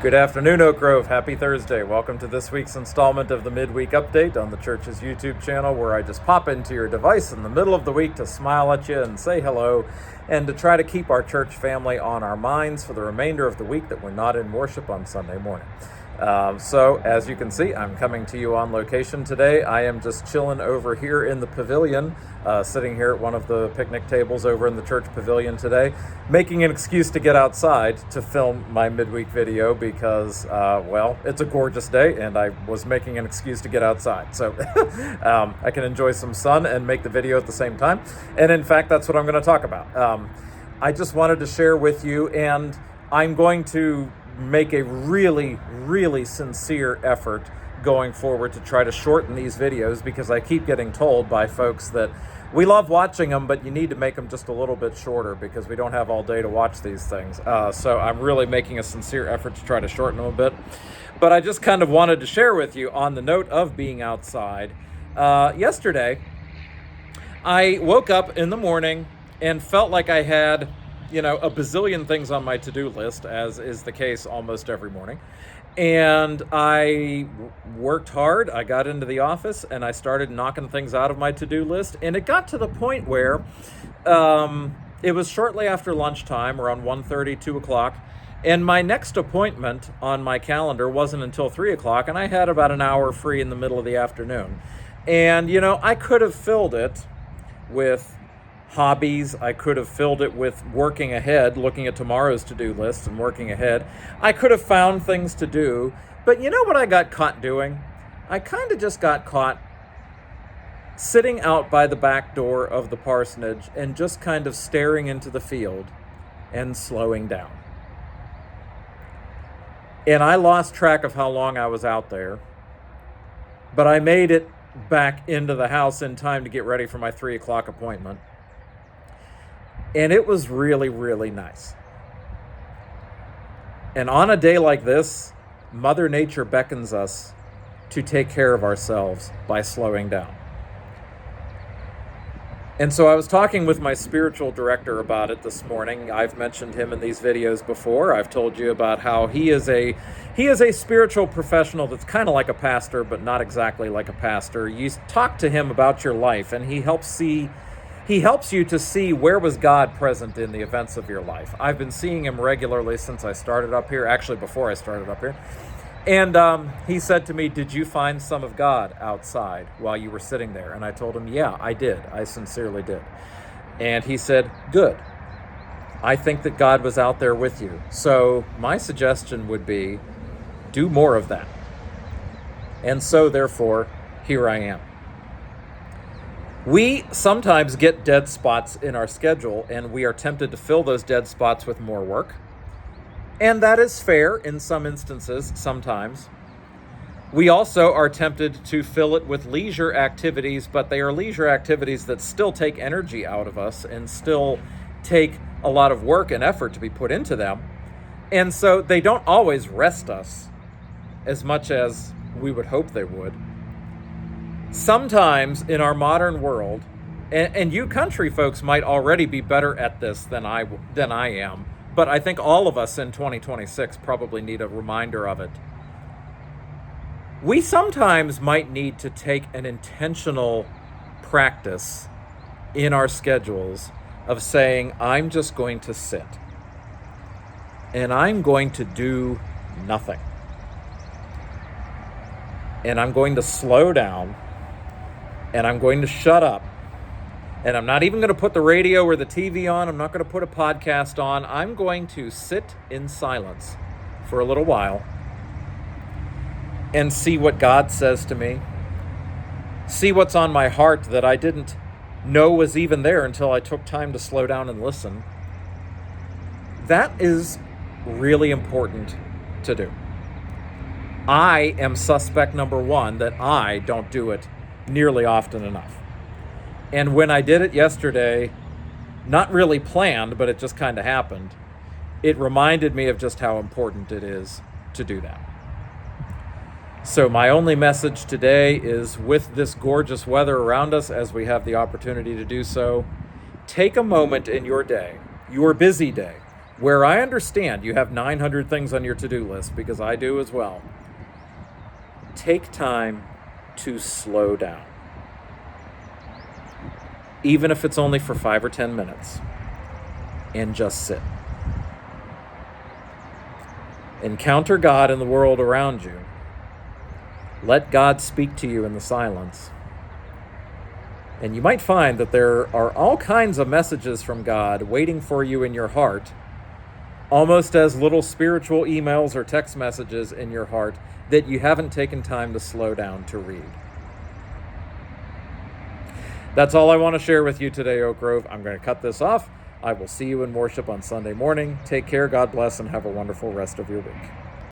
Good afternoon, Oak Grove. Happy Thursday. Welcome to this week's installment of the Midweek Update on the church's YouTube channel, where I just pop into your device in the middle of the week to smile at you and say hello, and to try to keep our church family on our minds for the remainder of the week that we're not in worship on Sunday morning. So, as you can see, I'm coming to you on location today. I am just chilling over here in the pavilion, sitting here at one of the picnic tables over in the church pavilion today, making an excuse to get outside to film my midweek video because, well, it's a gorgeous day and I was making an excuse to get outside. So I can enjoy some sun and make the video at the same time. And in fact, that's what I'm going to talk about. I just wanted to share with you, and I'm going to make a really sincere effort going forward to try to shorten these videos, because I keep getting told by folks that we love watching them, but you need to make them just a little bit shorter because we don't have all day to watch these things. So I'm really making a sincere effort to try to shorten them a bit. But I just kind of wanted to share with you on the note of being outside. Yesterday, I woke up in the morning and felt like I had a bazillion things on my to-do list, as is the case almost every morning. And I worked hard. I got into the office and I started knocking things out of my to-do list. And it got to the point where it was shortly after lunchtime, around 1:30, 2 o'clock. And my next appointment on my calendar wasn't until 3 o'clock. And I had about an hour free in the middle of the afternoon. And, I could have filled it with hobbies. I could have filled it with working ahead, looking at tomorrow's to-do list and working ahead. I could have found things to do, but you know what I got caught doing? I kind of just got caught sitting out by the back door of the parsonage and just kind of staring into the field and slowing down. And I lost track of how long I was out there, but I made it back into the house in time to get ready for my 3 o'clock appointment. And it was really nice. And on a day like this, Mother Nature beckons us to take care of ourselves by slowing down. And so I was talking with my spiritual director about it this morning. I've mentioned him in these videos before. I've told you about how he is a spiritual professional that's kind of like a pastor, but not exactly like a pastor. You talk to him about your life, and he helps you to see where was God present in the events of your life. I've been seeing him regularly since I started up here, actually before I started up here. And he said to me, "Did you find some of God outside while you were sitting there?" And I told him, "Yeah, I did. I sincerely did." And he said, "Good. I think that God was out there with you. So my suggestion would be, do more of that." And so therefore, here I am. We sometimes get dead spots in our schedule, and we are tempted to fill those dead spots with more work. And that is fair in some instances, sometimes. We also are tempted to fill it with leisure activities, but they are leisure activities that still take energy out of us and still take a lot of work and effort to be put into them. And so they don't always rest us as much as we would hope they would. Sometimes in our modern world, and you country folks might already be better at this than I am, but I think all of us in 2026 probably need a reminder of it. We sometimes might need to take an intentional practice in our schedules of saying, I'm just going to sit and I'm going to do nothing. And I'm going to slow down. And I'm going to shut up. And I'm not even going to put the radio or the TV on. I'm not going to put a podcast on. I'm going to sit in silence for a little while and see what God says to me. See what's on my heart that I didn't know was even there until I took time to slow down and listen. That is really important to do. I am suspect number one that I don't do it nearly often enough. And when I did it yesterday, not really planned, but it just kind of happened, it reminded me of just how important it is to do that. So my only message today is, with this gorgeous weather around us, as we have the opportunity to do so, take a moment in your day, your busy day, where I understand you have 900 things on your to-do list, because I do as well, take time to slow down. Even if it's only for 5 or 10 minutes, and just sit. Encounter God in the world around you. Let God speak to you in the silence. And you might find that there are all kinds of messages from God waiting for you in your heart, almost as little spiritual emails or text messages in your heart that you haven't taken time to slow down to read. That's all I want to share with you today, Oak Grove. I'm going to cut this off. I will see you in worship on Sunday morning. Take care, God bless, and have a wonderful rest of your week.